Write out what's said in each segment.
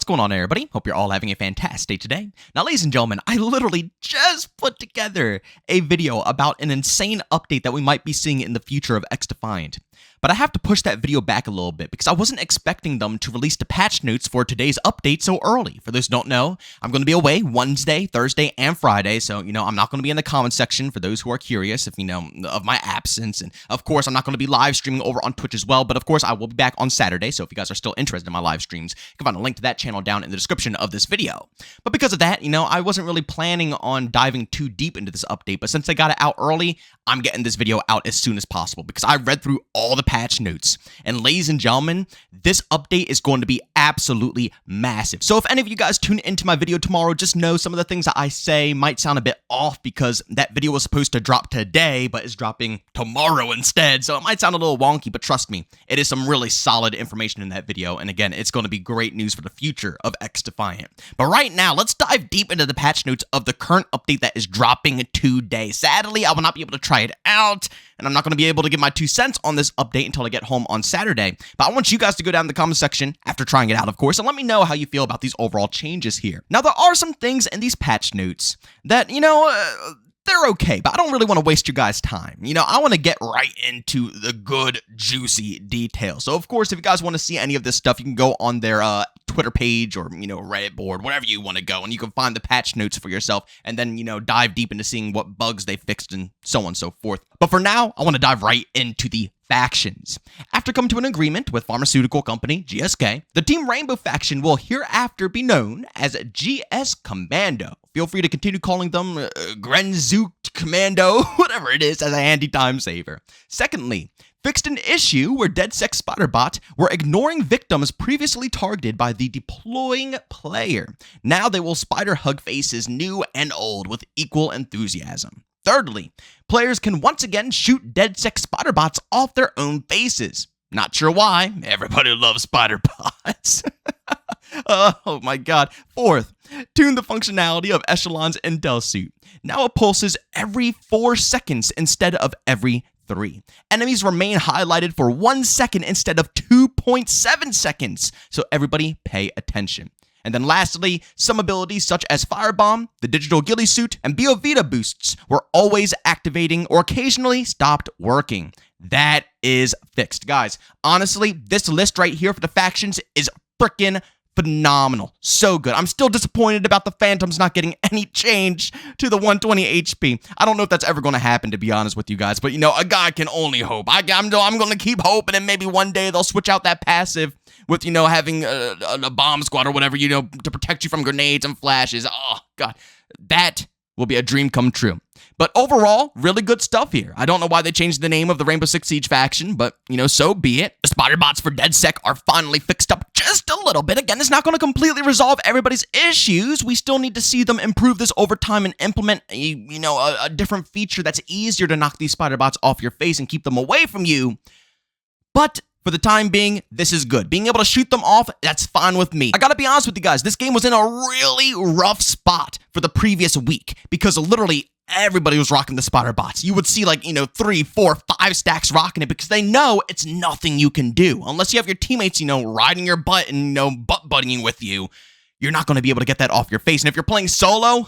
going on, everybody? Hope you're all having a fantastic day today. Now, ladies and gentlemen, I literally just put together a video about an insane update that we might be seeing in the future of Xdefiant. But I have to push that video back a little bit because I wasn't expecting them to release the patch notes for today's update so early. For those who don't know, I'm going to be away Wednesday, Thursday, and Friday. So, I'm not going to be in the comment section for those who are curious of my absence. And of course, I'm not going to be live streaming over on Twitch as well. But of course, I will be back on Saturday. So if you guys are still interested in my live streams, you can find a link to that channel down in the description of this video. But because of that, I wasn't really planning on diving too deep into this update. But since I got it out early, I'm getting this video out as soon as possible because I read through all the patch notes. And ladies and gentlemen, this update is going to be absolutely massive. So if any of you guys tune into my video tomorrow, just know some of the things that I say might sound a bit off because that video was supposed to drop today, but is dropping tomorrow instead. So it might sound a little wonky, but trust me, it is some really solid information in that video. And again, it's going to be great news for the future of Xdefiant. But right now, let's dive deep into the patch notes of the current update that is dropping today. Sadly, I will not be able to try it out, and I'm not going to be able to give my 2 cents on this update until I get home on Saturday. But I want you guys to go down in the comment section after trying it out, of course, and let me know how you feel about these overall changes here. Now, there are some things in these patch notes that, they're okay, but I don't really want to waste your guys' time. I want to get right into the good, juicy details. So, of course, if you guys want to see any of this stuff, you can go on their Twitter page or, Reddit board, wherever you want to go, and you can find the patch notes for yourself and then, dive deep into seeing what bugs they fixed and so on and so forth. But for now, I want to dive right into the factions. After coming to an agreement with pharmaceutical company GSK, the Team Rainbow faction will hereafter be known as GS Commando. Feel free to continue calling them Grenzook Commando, whatever it is, as a handy time saver. Secondly, fixed an issue where DedSec SpiderBot were ignoring victims previously targeted by the deploying player. Now they will spider hug faces new and old with equal enthusiasm. Thirdly, players can once again shoot DedSec SpiderBots off their own faces. Not sure why. Everybody loves SpiderBots. Oh my god. Fourth, tune the functionality of Echelon's Intel suit. Now it pulses every 4 seconds instead of every 3. Enemies remain highlighted for 1 second instead of 2.7 seconds. So everybody pay attention. And then lastly, some abilities such as Firebomb, the Digital Ghillie Suit, and Biovita boosts were always activating or occasionally stopped working. That is fixed. Guys, honestly, this list right here for the factions is freaking phenomenal. So good. I'm still disappointed about the Phantoms not getting any change to the 120 HP. I don't know if that's ever going to happen, to be honest with you guys, but a guy can only hope. I'm going to keep hoping, and maybe one day they'll switch out that passive with, having a bomb squad or whatever, to protect you from grenades and flashes. Oh, God. That will be a dream come true. But overall, really good stuff here. I don't know why they changed the name of the Rainbow Six Siege faction, but, so be it. The spider bots for DedSec are finally fixed up just a little bit. Again, it's not going to completely resolve everybody's issues. We still need to see them improve this over time and implement a different feature that's easier to knock these spider bots off your face and keep them away from you. But for the time being, this is good. Being able to shoot them off, that's fine with me. I gotta be honest with you guys, this game was in a really rough spot for the previous week because literally everybody was rocking the spider bots. You would see 3, 4, 5 stacks rocking it because they know it's nothing you can do. Unless you have your teammates, riding your butt and, butt-buddying with you. You're not going to be able to get that off your face. And if you're playing solo,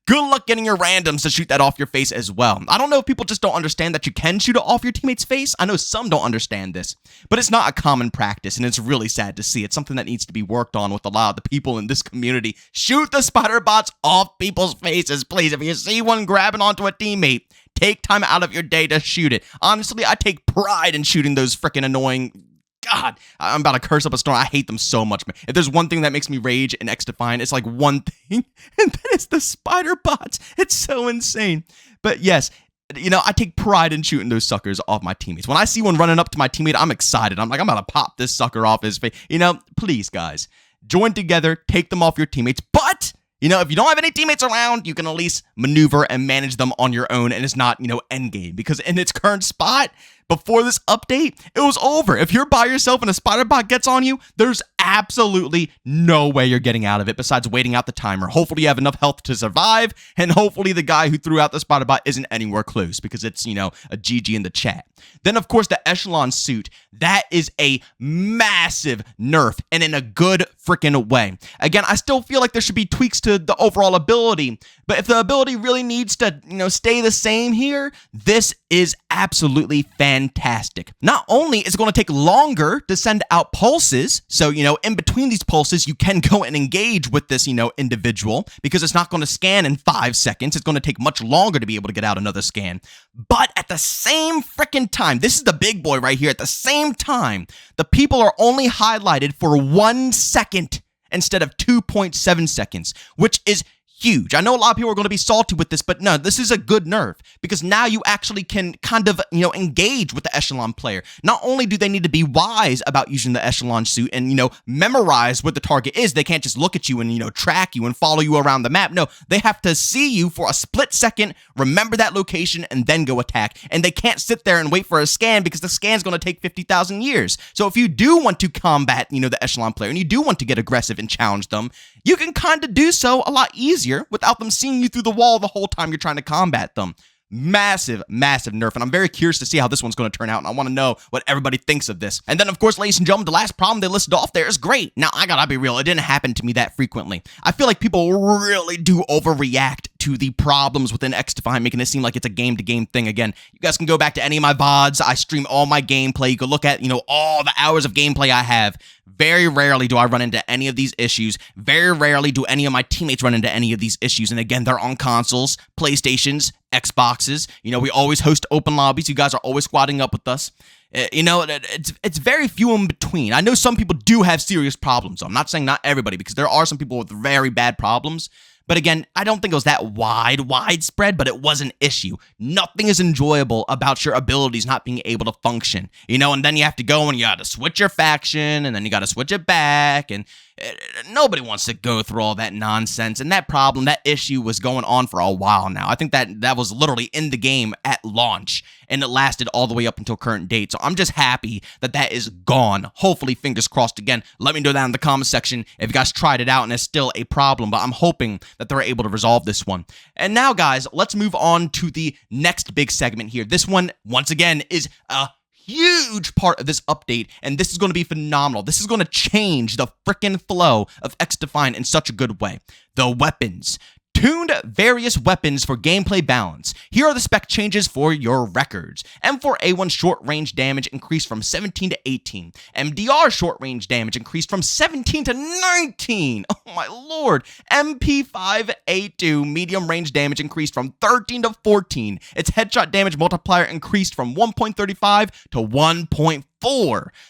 good luck getting your randoms to shoot that off your face as well. I don't know if people just don't understand that you can shoot it off your teammate's face. I know some don't understand this, but it's not a common practice, and it's really sad to see. It's something that needs to be worked on with a lot of the people in this community. Shoot the spider bots off people's faces, please. If you see one grabbing onto a teammate, take time out of your day to shoot it. Honestly, I take pride in shooting those freaking annoying... God, I'm about to curse up a storm. I hate them so much, man. If there's one thing that makes me rage in Xdefiant, it's one thing, and that is the spider bots. It's so insane. But yes, I take pride in shooting those suckers off my teammates. When I see one running up to my teammate, I'm excited. I'm about to pop this sucker off his face. Please, guys, join together, take them off your teammates. But if you don't have any teammates around, you can at least maneuver and manage them on your own, and it's not, endgame. Because in its current spot, before this update, it was over. If you're by yourself and a spider bot gets on you, there's absolutely no way you're getting out of it besides waiting out the timer. Hopefully you have enough health to survive, and hopefully the guy who threw out the spider bot isn't anywhere close because it's, you know, a GG in the chat. Then, of course, the Echelon suit. That is a massive nerf, and in a good freaking way. Again, I still feel like there should be tweaks to the overall ability, but if the ability really needs to, you know, stay the same here, this is absolutely fantastic. Not only is it going to take longer to send out pulses, so, you know, in between these pulses, you can go and engage with this, you know, individual, because it's not going to scan in 5 seconds. It's going to take much longer to be able to get out another scan. But at the same freaking time, this is the big boy right here, at the same time, the people are only highlighted for 1 second instead of 2.7 seconds, which is huge. I know a lot of people are going to be salty with this, but no, this is a good nerf because now you actually can kind of, you know, engage with the Echelon player. Not only do they need to be wise about using the Echelon suit and, you know, memorize what the target is, they can't just look at you and, you know, track you and follow you around the map. No, they have to see you for a split second, remember that location, and then go attack. And they can't sit there and wait for a scan because the scan's going to take 50,000 years. So if you do want to combat, you know, the Echelon player and you do want to get aggressive and challenge them, you can kind of do so a lot easier without them seeing you through the wall the whole time you're trying to combat them. Massive, massive nerf, and I'm very curious to see how this one's going to turn out, and I want to know what everybody thinks of this. And then, of course, ladies and gentlemen, the last problem they listed off there is great. Now, I gotta be real, it didn't happen to me that frequently. I feel like people really do overreact to the problems within Xdefiant, making it seem like it's a game-to-game thing. Again, you guys can go back to any of my VODs. I stream all my gameplay. You can look at, you know, all the hours of gameplay I have. Very rarely do I run into any of these issues. Very rarely do any of my teammates run into any of these issues. And again, they're on consoles, PlayStations, Xboxes. You know, we always host open lobbies. You guys are always squatting up with us. You know, it's very few in between. I know some people do have serious problems. I'm not saying not everybody, because there are some people with very bad problems. But again, I don't think it was that widespread, but it was an issue. Nothing is enjoyable about your abilities not being able to function, you know, and then you have to go and you got to switch your faction, and then you got to switch it back, and nobody wants to go through all that nonsense. And that problem, that issue was going on for a while now. I think that was literally in the game at launch, and it lasted all the way up until current date. So I'm just happy that that is gone. Hopefully, fingers crossed. Again, let me know down in the comment section if you guys tried it out and it's still a problem, but I'm hoping that they're able to resolve this one. And now, guys, let's move on to the next big segment here. This one, once again, is a huge part of this update, and this is going to be phenomenal. This is going to change the freaking flow of Xdefiant in such a good way. The weapons. Tuned various weapons for gameplay balance. Here are the spec changes for your records. M4A1 short-range damage increased from 17 to 18. MDR short-range damage increased from 17 to 19. Oh my lord. MP5A2 medium-range damage increased from 13 to 14. Its headshot damage multiplier increased from 1.35 to 1.4.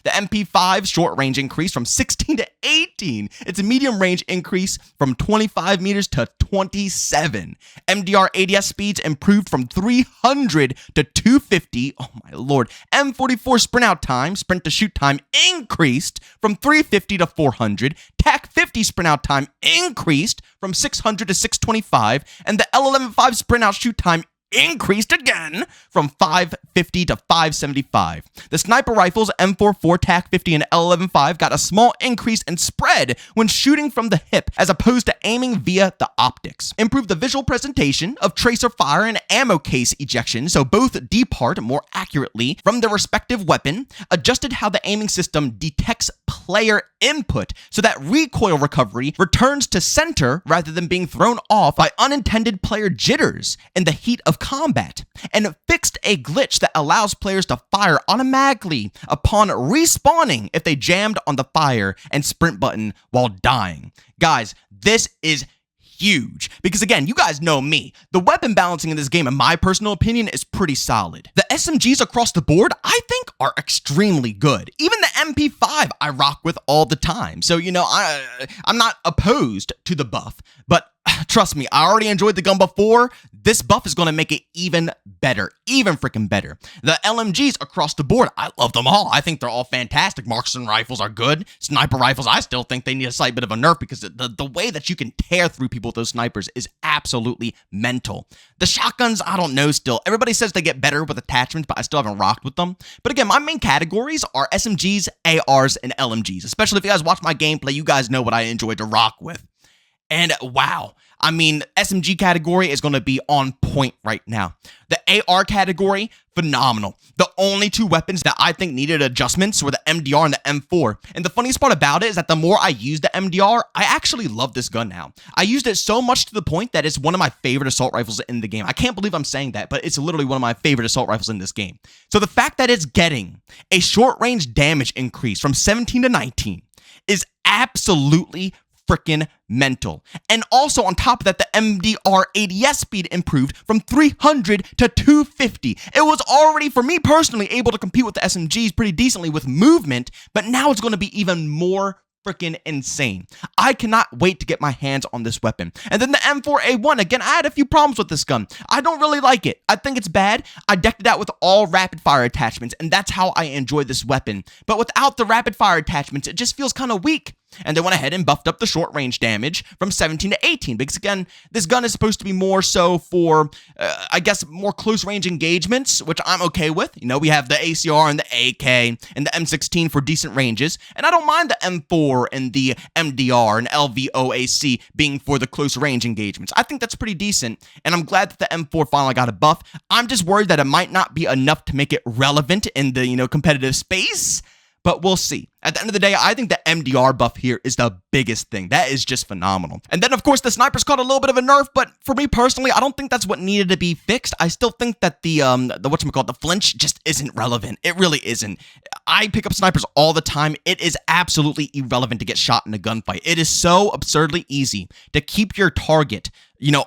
The MP5 short range increased from 16 to 18. Its medium range increase from 25 meters to 27. MDR ADS speeds improved from 300 to 250. Oh my lord. M44 sprint out time, sprint to shoot time increased from 350 to 400. TAC 50 sprint out time increased from 600 to 625. And the L11.5 sprint out shoot time increased again from 550 to 575. The sniper rifles M44, TAC 50, and L11.5 got a small increase in spread when shooting from the hip as opposed to aiming via the optics. Improved the visual presentation of tracer fire and ammo case ejection so both depart more accurately from their respective weapon. Adjusted how the aiming system detects player input so that recoil recovery returns to center rather than being thrown off by unintended player jitters in the heat of combat, and fixed a glitch that allows players to fire automatically upon respawning if they jammed on the fire and sprint button while dying. Guys, this is huge, because again, you guys know me. The weapon balancing in this game, in my personal opinion, is pretty solid. The SMGs across the board, I think, are extremely good. Even the MP5 I rock with all the time. So, you know, I'm not opposed to the buff, but trust me, I already enjoyed the gun before. this buff is going to make it even better, even freaking better. The LMGs across the board, I love them all. I think they're all fantastic. Marksman rifles are good. Sniper rifles, I still think they need a slight bit of a nerf because the way that you can tear through people with those snipers is absolutely mental. The shotguns, I don't know still. Everybody says they get better with attachments, but I still haven't rocked with them. But again, my main categories are SMGs, ARs, and LMGs. Especially if you guys watch my gameplay, you guys know what I enjoy to rock with. And wow, I mean, SMG category is going to be on point right now. The AR category, phenomenal. The only two weapons that I think needed adjustments were the MDR and the M4. And the funniest part about it is that the more I use the MDR, I actually love this gun now. I used it so much to the point that it's one of my favorite assault rifles in the game. I can't believe I'm saying that, but it's literally one of my favorite assault rifles in this game. So the fact that it's getting a short range damage increase from 17 to 19 is absolutely freaking mental. And also on top of that, the MDR ADS speed improved from 300 to 250. It was already, for me personally, able to compete with the SMGs pretty decently with movement, but now it's going to be even more freaking insane. I cannot wait to get my hands on this weapon. And then the M4A1, again, I had a few problems with this gun. I don't really like it. I think it's bad. I decked it out with all rapid fire attachments, and that's how I enjoy this weapon. But without the rapid fire attachments, it just feels kind of weak. And they went ahead and buffed up the short range damage from 17 to 18 because, again, this gun is supposed to be more so for, I guess, more close range engagements, which I'm okay with. You know, we have the ACR and the AK and the M16 for decent ranges, and I don't mind the M4 and the MDR and LVOAC being for the close range engagements. I think that's pretty decent, and I'm glad that the M4 finally got a buff. I'm just worried that it might not be enough to make it relevant in the, competitive space. But we'll see. At the end of the day, I think the MDR buff here is the biggest thing. That is just phenomenal. And then, of course, the snipers caught a little bit of a nerf, but for me personally, I don't think that's what needed to be fixed. I still think that the flinch just isn't relevant. It really isn't. I pick up snipers all the time. It is absolutely irrelevant to get shot in a gunfight. It is so absurdly easy to keep your target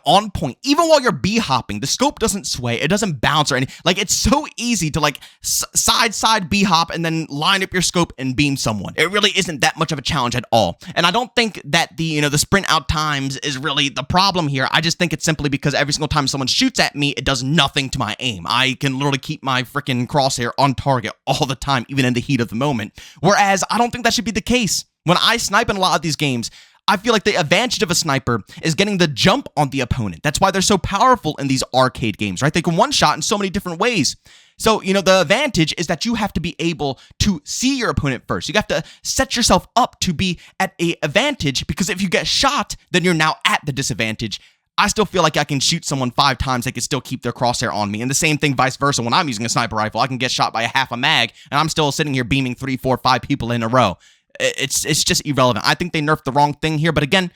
on point. Even while you're B-hopping, the scope doesn't sway. It doesn't bounce or anything. Like, it's so easy to, side B-hop and then line up your scope and beam someone. It really isn't that much of a challenge at all. And I don't think that the sprint out times is really the problem here. I just think it's simply because every single time someone shoots at me, it does nothing to my aim. I can literally keep my freaking crosshair on target all the time, even in the heat of the moment. Whereas, I don't think that should be the case. When I snipe in a lot of these games, I feel like the advantage of a sniper is getting the jump on the opponent. That's why they're so powerful in these arcade games, right? They can one-shot in so many different ways. So, the advantage is that you have to be able to see your opponent first. You have to set yourself up to be at an advantage, because if you get shot, then you're now at the disadvantage. I still feel like I can shoot someone 5 times, they can still keep their crosshair on me. And the same thing vice versa when I'm using a sniper rifle. I can get shot by a half a mag, and I'm still sitting here beaming 3, 4, 5 people in a row. It's just irrelevant. I think they nerfed the wrong thing here, but again,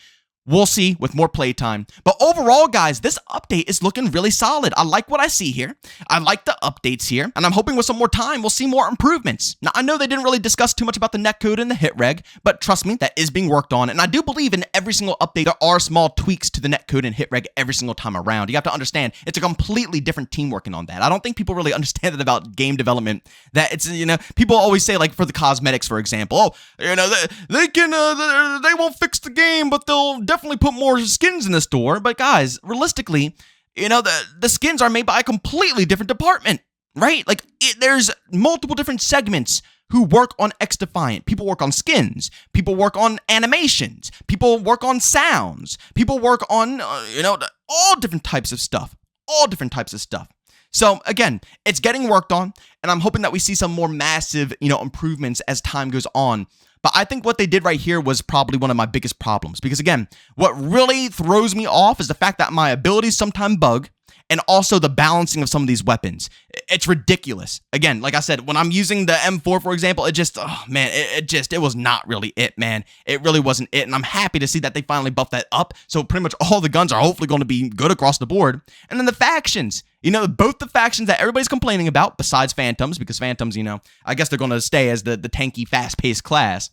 we'll see with more playtime. But overall, guys, this update is looking really solid. I like what I see here. I like the updates here, and I'm hoping with some more time, we'll see more improvements. Now, I know they didn't really discuss too much about the netcode and the hit reg, but trust me, that is being worked on, and I do believe in every single update, there are small tweaks to the netcode and hit reg every single time around. You have to understand, it's a completely different team working on that. I don't think people really understand it about game development, that it's, people always say, like, for the cosmetics, for example, they won't fix the game, but they'll definitely put more skins in the store. But guys, realistically, the skins are made by a completely different department, right? Like, there's multiple different segments who work on Xdefiant. People work on skins. People work on animations. People work on sounds. People work on, all different types of stuff. All different types of stuff. So again, it's getting worked on, and I'm hoping that we see some more massive, improvements as time goes on. But I think what they did right here was probably one of my biggest problems. Because again, what really throws me off is the fact that my abilities sometimes bug, and also the balancing of some of these weapons. It's ridiculous. Again, like I said, when I'm using the M4, for example, it just, oh man, it was not really it, man. It really wasn't it, and I'm happy to see that they finally buffed that up, so pretty much all the guns are hopefully going to be good across the board. And then the factions, both the factions that everybody's complaining about, besides Phantoms, because Phantoms, I guess they're going to stay as the tanky, fast-paced class.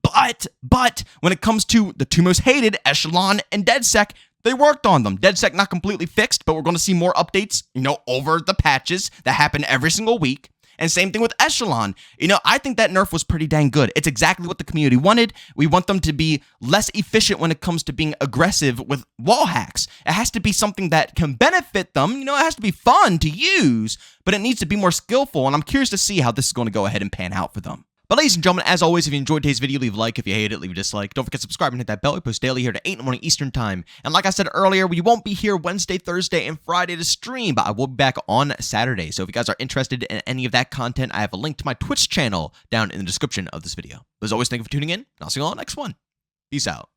But when it comes to the two most hated, Echelon and DedSec, they worked on them. DedSec not completely fixed, but we're going to see more updates, over the patches that happen every single week. And same thing with Echelon. I think that nerf was pretty dang good. It's exactly what the community wanted. We want them to be less efficient when it comes to being aggressive with wall hacks. It has to be something that can benefit them. It has to be fun to use, but it needs to be more skillful, and I'm curious to see how this is going to go ahead and pan out for them. But ladies and gentlemen, as always, if you enjoyed today's video, leave a like. If you hate it, leave a dislike. Don't forget to subscribe and hit that bell. We post daily here to 8 in the morning Eastern time. And like I said earlier, we won't be here Wednesday, Thursday, and Friday to stream, but I will be back on Saturday. So if you guys are interested in any of that content, I have a link to my Twitch channel down in the description of this video. As always, thank you for tuning in, and I'll see you all on the next one. Peace out.